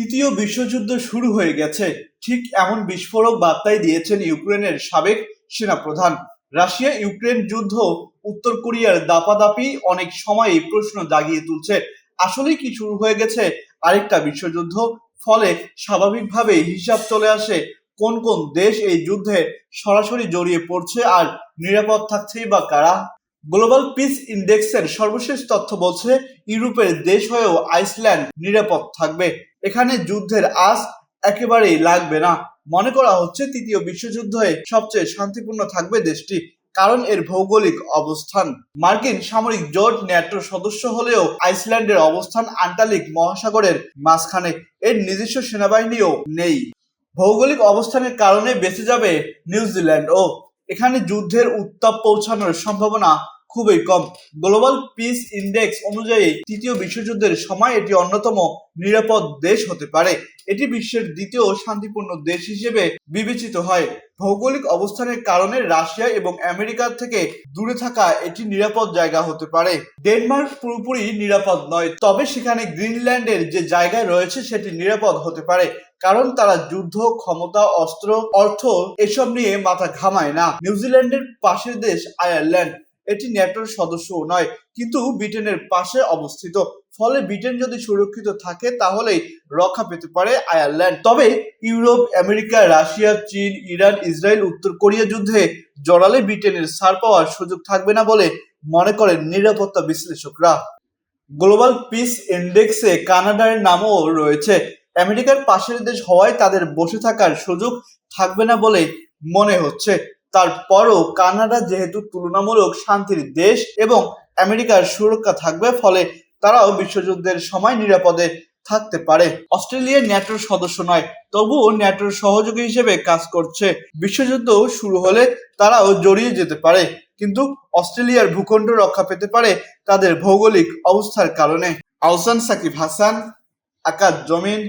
তৃতীয় বিশ্বযুদ্ধ শুরু হয়ে গেছে, ঠিক এমন বিস্ফোরক বার্তাই দিয়েছেন ইউক্রেনের সাবেক সেনাপ্রধান। রাশিয়া ইউক্রেন যুদ্ধ উত্তর কোরিয়ার দাপাদাপি অনেক সময়ই প্রশ্ন জাগিয়ে তুলছে। আসলেই কি শুরু হয়ে গেছে আরেকটা বিশ্বযুদ্ধ? ফলে স্বাভাবিকভাবেই হিসাব চলে আসে কোন কোন দেশ এই যুদ্ধে সরাসরি জড়িয়ে পড়ছে আর নিরাপদ থাকছেই বা কারা। গ্লোবাল পিস ইন্ডেক্সের সর্বশেষ তথ্য বলছে ইউরোপের দেশ হয়েও আইসল্যান্ড নিরাপদ থাকবে। এখানে যুদ্ধের আঁচ একেবারেই লাগবে না। মনে করা হচ্ছে তৃতীয় বিশ্বযুদ্ধে সবচেয়ে শান্তিপূর্ণ থাকবে দেশটি, কারণ এর ভৌগোলিক অবস্থান। মার্কিন সামরিক জোট ন্যাটোর সদস্য হলেও আইসল্যান্ডের অবস্থান আন্টার্কটিক মহাসাগরের মাঝখানে। এর নিজস্ব সেনাবাহিনীও নেই। ভৌগোলিক অবস্থানের কারণে বেঁচে যাবে নিউজিল্যান্ডও। এখানে যুদ্ধের উত্তাপ পৌঁছানোর সম্ভাবনা খুবই কম। গ্লোবাল পিস ইন্ডেক্স অনুযায়ী তৃতীয় বিশ্বযুদ্ধের সময় এটি অন্যতম নিরাপদ দেশ হতে পারে। এটি বিশ্বের দ্বিতীয় শান্তিপূর্ণ দেশ হিসেবে বিবেচিত হয়। ভৌগোলিক অবস্থানের কারণে রাশিয়া এবং আমেরিকার থেকে দূরে থাকা এটি নিরাপদ জায়গা হতে পারে। ডেনমার্ক পুরোপুরি নিরাপদ নয়, তবে সেখানে গ্রিনল্যান্ডের যে জায়গায় রয়েছে সেটি নিরাপদ হতে পারে, কারণ তারা যুদ্ধ, ক্ষমতা, অস্ত্র, অর্থ এসব নিয়ে মাথা ঘামায় না। নিউজিল্যান্ডের পাশের দেশ আয়ারল্যান্ড, এটি ন্যাটোর সদস্যও নয়, কিন্তু ব্রিটেনের পাশে অবস্থিত। ফলে ব্রিটেন যদি সুরক্ষিত থাকে তাহলেই রক্ষা পেতে পারে আয়ারল্যান্ড। তবে ইউরোপ, আমেরিকা, রাশিয়া, চীন, ইরান, ইসরায়েল, উত্তর কোরিয়া যুদ্ধে জড়ালে ব্রিটেনের ছাড় পাওয়ার সুযোগ থাকবে না বলে মনে করেন নিরাপত্তা বিশ্লেষকরা। গ্লোবাল পিস ইন্ডেক্সে কানাডার নামও রয়েছে। আমেরিকার পাশের দেশ হওয়ায় তাদের বসে থাকার সুযোগ থাকবে না বলে মনে হচ্ছে। তারপরও কানাডা যেহেতু তুলনামূলক শান্তির দেশ এবং আমেরিকার সুরক্ষা থাকবে, ফলে তারাও বিশ্বযুদ্ধের সময় নিরাপদে থাকতে পারে। অস্ট্রেলিয়া ন্যাটোর সদস্য নয়, তবুও ন্যাটোর সহযোগী হিসেবে কাজ করছে। বিশ্বযুদ্ধ শুরু হলে তারাও জড়িয়ে যেতে পারে, কিন্তু অস্ট্রেলিয়ার ভূখণ্ড রক্ষা পেতে পারে তাদের ভৌগোলিক অবস্থার কারণে। আহসান সাকিব হাসান, আকাশ জমিন,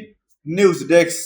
নিউজ ডেস্ক।